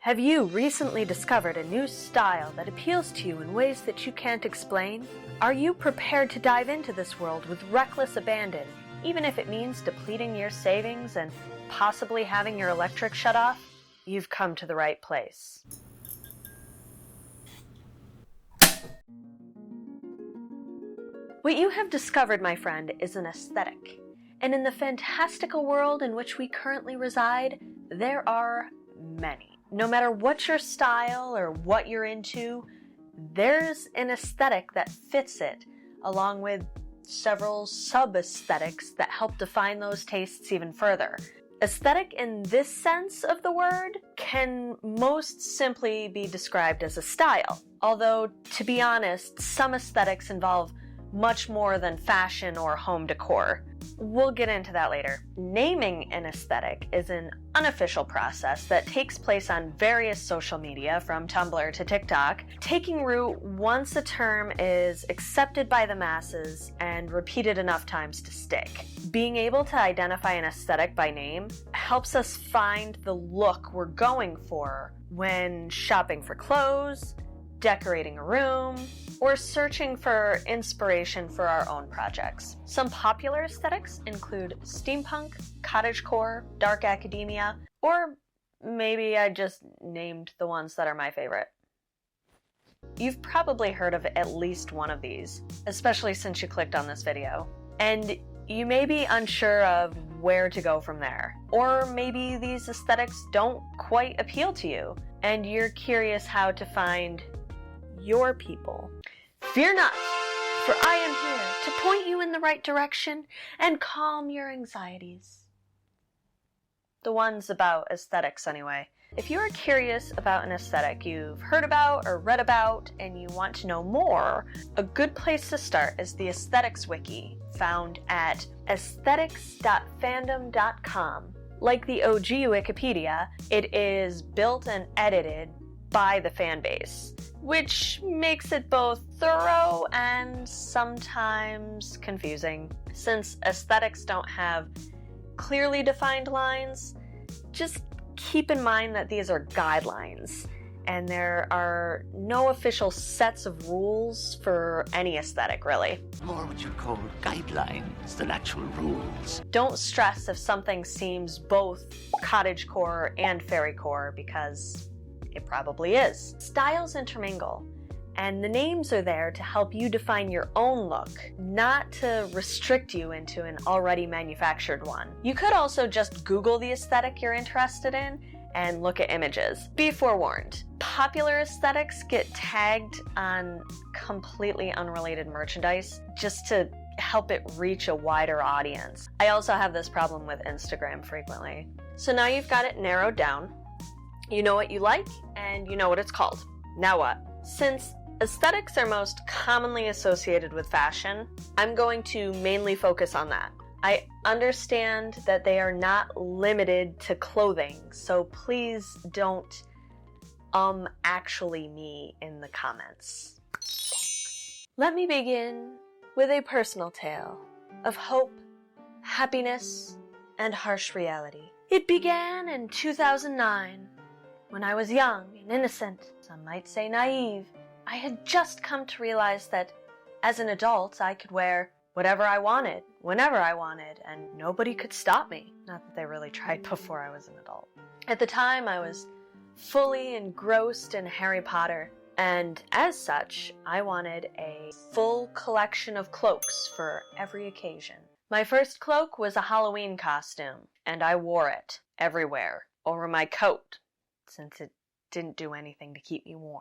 Have you recently discovered a new style that appeals to you in ways that you can't explain? Are you prepared to dive into this world with reckless abandon, even if it means depleting your savings and possibly having your electric shut off? You've come to the right place. What you have discovered, my friend, is an aesthetic. And in the fantastical world in which we currently reside, there are many. No matter what your style or what you're into, there's an aesthetic that fits it, along with several sub-aesthetics that help define those tastes even further. Aesthetic in this sense of the word can most simply be described as a style, although, to be honest, some aesthetics involve much more than fashion or home decor. We'll get into that later. Naming an aesthetic is an unofficial process that takes place on various social media, from Tumblr to TikTok, taking root once a term is accepted by the masses and repeated enough times to stick. Being able to identify an aesthetic by name helps us find the look we're going for when shopping for clothes, decorating a room, or searching for inspiration for our own projects. Some popular aesthetics include steampunk, cottagecore, dark academia, or maybe I just named the ones that are my favorite. You've probably heard of at least one of these, especially since you clicked on this video. And you may be unsure of where to go from there. Or maybe these aesthetics don't quite appeal to you, and you're curious how to find your people. Fear not, for I am here to point you in the right direction and calm your anxieties. The ones about aesthetics, anyway. If you are curious about an aesthetic you've heard about or read about and you want to know more, a good place to start is the Aesthetics Wiki, found at aesthetics.fandom.com. Like the OG Wikipedia, it is built and edited by the fan base, which makes it both thorough and sometimes confusing. Since aesthetics don't have clearly defined lines, just keep in mind that these are guidelines, and there are no official sets of rules for any aesthetic, really. More what you call guidelines than actual rules. Don't stress if something seems both cottagecore and fairycore, because it probably is. Styles intermingle, and the names are there to help you define your own look, not to restrict you into an already manufactured one. You could also just Google the aesthetic you're interested in and look at images. Be forewarned, popular aesthetics get tagged on completely unrelated merchandise just to help it reach a wider audience. I also have this problem with Instagram frequently. So now you've got it narrowed down. You know what you like, and you know what it's called. Now what? Since aesthetics are most commonly associated with fashion, I'm going to mainly focus on that. I understand that they are not limited to clothing, so please don't actually me in the comments. Let me begin with a personal tale of hope, happiness, and harsh reality. It began in 2009. When I was young and innocent, some might say naive, I had just come to realize that as an adult I could wear whatever I wanted, whenever I wanted, and nobody could stop me. Not that they really tried before I was an adult. At the time, I was fully engrossed in Harry Potter, and as such, I wanted a full collection of cloaks for every occasion. My first cloak was a Halloween costume, and I wore it everywhere, over my coat, since it didn't do anything to keep me warm.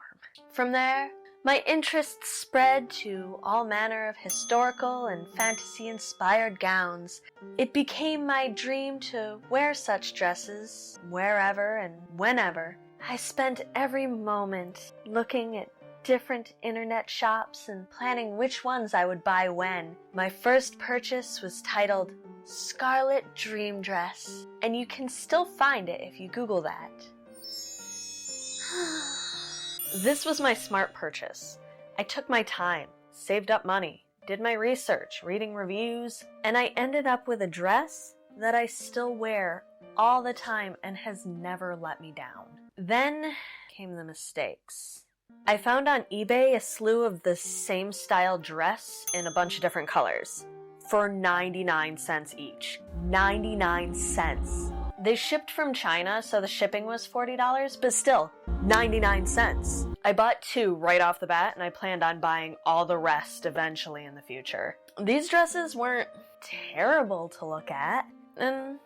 From there, my interests spread to all manner of historical and fantasy-inspired gowns. It became my dream to wear such dresses wherever and whenever. I spent every moment looking at different internet shops and planning which ones I would buy when. My first purchase was titled Scarlet Dream Dress, and you can still find it if you Google that. This was my smart purchase. I took my time, saved up money, did my research, reading reviews, and I ended up with a dress that I still wear all the time and has never let me down. Then came the mistakes. I found on eBay a slew of the same style dress in a bunch of different colors for 99 cents each. 99 cents. They shipped from China, so the shipping was $40, but still, 99 cents. I bought 2 right off the bat, and I planned on buying all the rest eventually in the future. These dresses weren't terrible to look at, and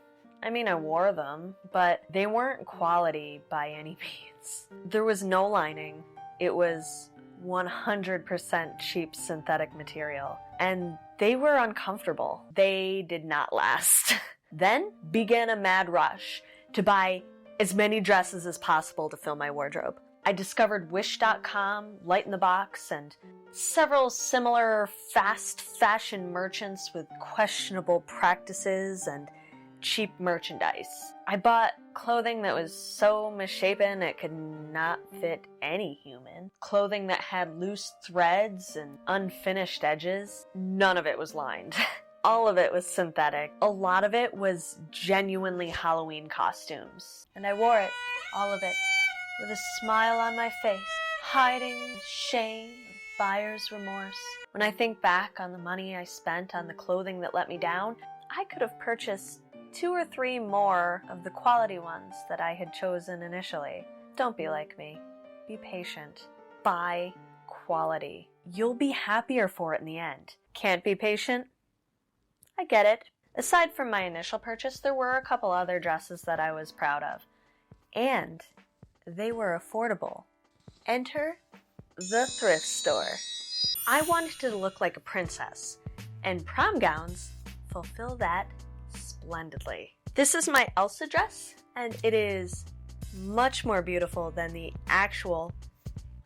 I wore them, but they weren't quality by any means. There was no lining. It was 100% cheap synthetic material, and they were uncomfortable. They did not last. Then began a mad rush to buy as many dresses as possible to fill my wardrobe. I discovered Wish.com, Light in the Box, and several similar fast fashion merchants with questionable practices and cheap merchandise. I bought clothing that was so misshapen it could not fit any human. Clothing that had loose threads and unfinished edges. None of it was lined. All of it was synthetic. A lot of it was genuinely Halloween costumes. And I wore it, all of it, with a smile on my face, hiding the shame of buyer's remorse. When I think back on the money I spent on the clothing that let me down, I could have purchased 2 or 3 more of the quality ones that I had chosen initially. Don't be like me. Be patient. Buy quality. You'll be happier for it in the end. Can't be patient? I get it. Aside from my initial purchase, there were a couple other dresses that I was proud of. And they were affordable. Enter the thrift store. I wanted to look like a princess, and prom gowns fulfill that splendidly. This is my Elsa dress, and it is much more beautiful than the actual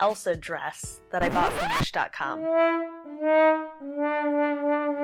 Elsa dress that I bought from Wish.com.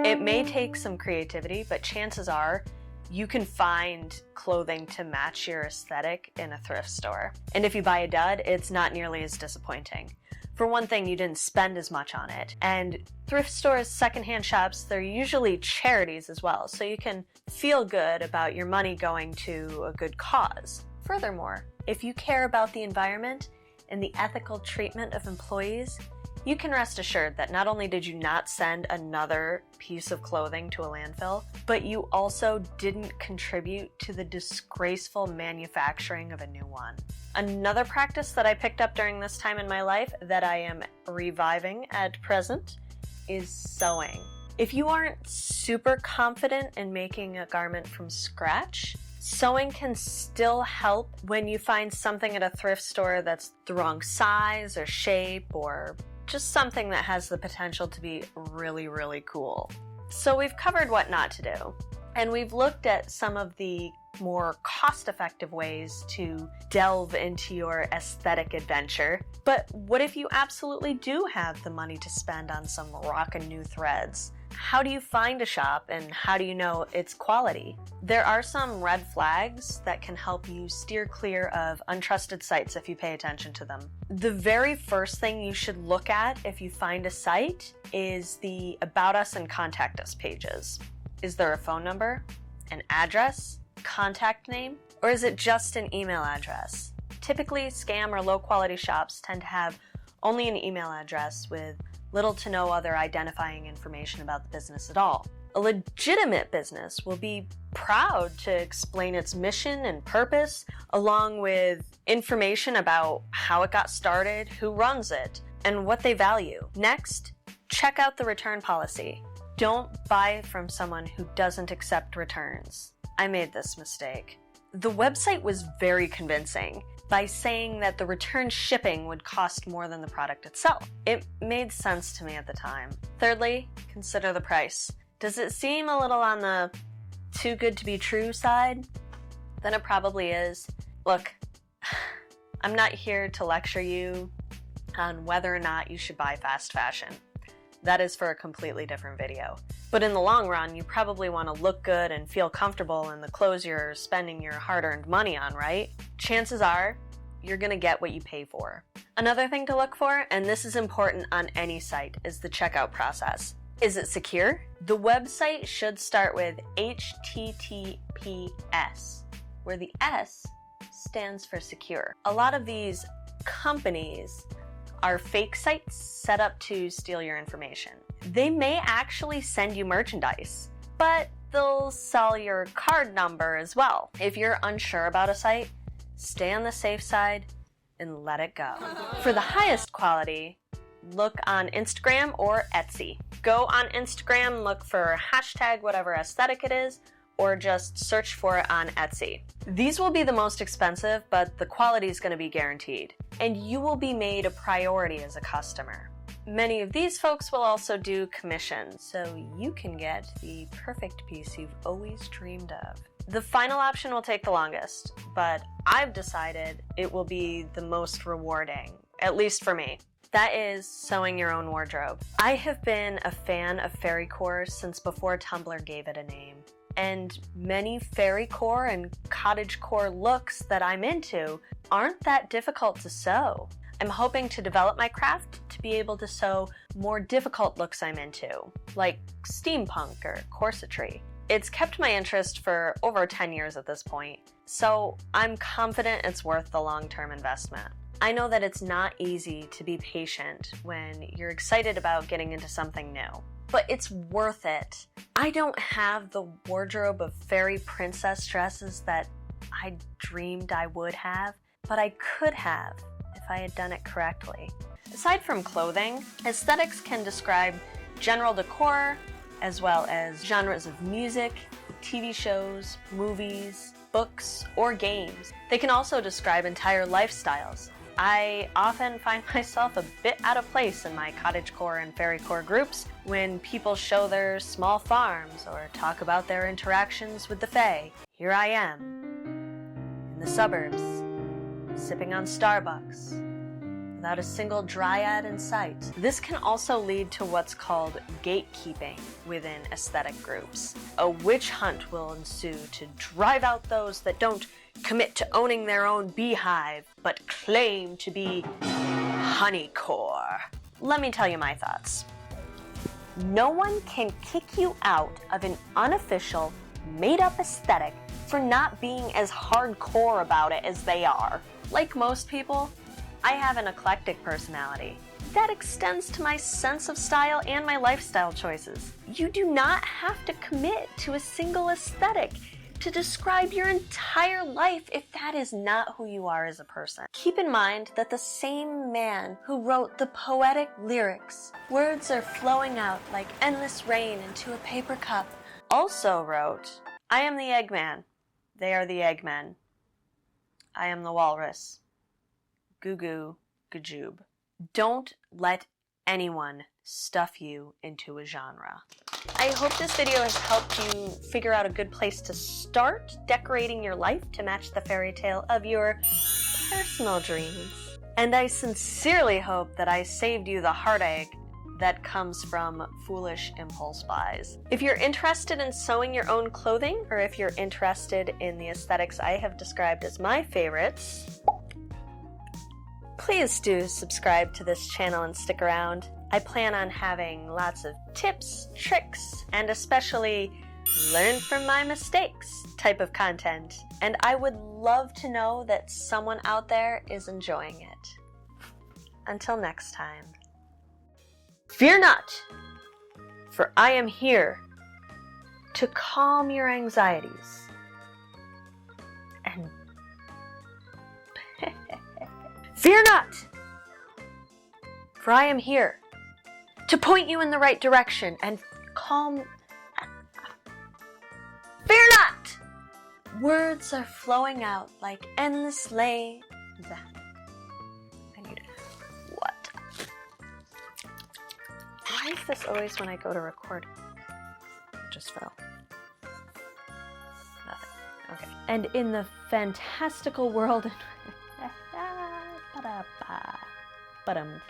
It may take some creativity, but chances are you can find clothing to match your aesthetic in a thrift store. And if you buy a dud, it's not nearly as disappointing. For one thing, you didn't spend as much on it. And thrift stores, secondhand shops, they're usually charities as well, so you can feel good about your money going to a good cause. Furthermore, if you care about the environment and the ethical treatment of employees, you can rest assured that not only did you not send another piece of clothing to a landfill, but you also didn't contribute to the disgraceful manufacturing of a new one. Another practice that I picked up during this time in my life that I am reviving at present is sewing. If you aren't super confident in making a garment from scratch, sewing can still help when you find something at a thrift store that's the wrong size or shape, or just something that has the potential to be really, really cool. So we've covered what not to do, and we've looked at some of the more cost-effective ways to delve into your aesthetic adventure. But what if you absolutely do have the money to spend on some rockin' new threads? How do you find a shop, and how do you know it's quality? There are some red flags that can help you steer clear of untrusted sites if you pay attention to them. The very first thing you should look at if you find a site is the About Us and Contact Us pages. Is there a phone number, an address, contact name, or is it just an email address? Typically, scam or low-quality shops tend to have only an email address with little to no other identifying information about the business at all. A legitimate business will be proud to explain its mission and purpose, along with information about how it got started, who runs it, and what they value. Next, check out the return policy. Don't buy from someone who doesn't accept returns. I made this mistake. The website was very convincing by saying that the return shipping would cost more than the product itself. It made sense to me at the time. Thirdly, consider the price. Does it seem a little on the too good to be true side? Then it probably is. Look, I'm not here to lecture you on whether or not you should buy fast fashion. That is for a completely different video. But in the long run, you probably want to look good and feel comfortable in the clothes you're spending your hard-earned money on, right? Chances are, you're going to get what you pay for. Another thing to look for, and this is important on any site, is the checkout process. Is it secure? The website should start with HTTPS, where the S stands for secure. A lot of these companies are fake sites set up to steal your information. They may actually send you merchandise, but they'll sell your card number as well. If you're unsure about a site, stay on the safe side and let it go. For the highest quality, look on Instagram or Etsy. Go on Instagram, look for hashtag whatever aesthetic it is, or just search for it on Etsy. These will be the most expensive, but the quality is going to be guaranteed, and you will be made a priority as a customer. Many of these folks will also do commissions, so you can get the perfect piece you've always dreamed of. The final option will take the longest, but I've decided it will be the most rewarding, at least for me. That is sewing your own wardrobe. I have been a fan of fairycore since before Tumblr gave it a name. And many fairycore and cottagecore looks that I'm into aren't that difficult to sew. I'm hoping to develop my craft to be able to sew more difficult looks I'm into, like steampunk or corsetry. It's kept my interest for over 10 years at this point, so I'm confident it's worth the long-term investment. I know that it's not easy to be patient when you're excited about getting into something new, but it's worth it. I don't have the wardrobe of fairy princess dresses that I dreamed I would have, but I could have if I had done it correctly. Aside from clothing, aesthetics can describe general decor, as well as genres of music, TV shows, movies, books, or games. They can also describe entire lifestyles. I often find myself a bit out of place in my cottagecore and fairycore groups when people show their small farms or talk about their interactions with the fae. Here I am, in the suburbs, sipping on Starbucks, without a single dryad in sight. This can also lead to what's called gatekeeping within aesthetic groups. A witch hunt will ensue to drive out those that don't commit to owning their own beehive, but claim to be honeycore. Let me tell you my thoughts. No one can kick you out of an unofficial, made-up aesthetic for not being as hardcore about it as they are. Like most people, I have an eclectic personality that extends to my sense of style and my lifestyle choices. You do not have to commit to a single aesthetic to describe your entire life if that is not who you are as a person. Keep in mind that the same man who wrote the poetic lyrics, "Words are flowing out like endless rain into a paper cup," also wrote, "I am the Eggman. They are the Eggmen. I am the Walrus. Goo goo, gajoob." Don't let anyone stuff you into a genre. I hope this video has helped you figure out a good place to start decorating your life to match the fairy tale of your personal dreams. And I sincerely hope that I saved you the heartache that comes from foolish impulse buys. If you're interested in sewing your own clothing, or if you're interested in the aesthetics I have described as my favorites, please do subscribe to this channel and stick around. I plan on having lots of tips, tricks, and especially learn from my mistakes type of content. And I would love to know that someone out there is enjoying it. Until next time. Fear not, for I am here to calm your anxieties and fear not, for I am here to point you in the right direction and calm. Fear not! Words are flowing out like endless lanes. What? Why is this always when I go to record? It just fell. Nothing. Okay. And in the fantastical world. Ba-da-ba. Ba-dum.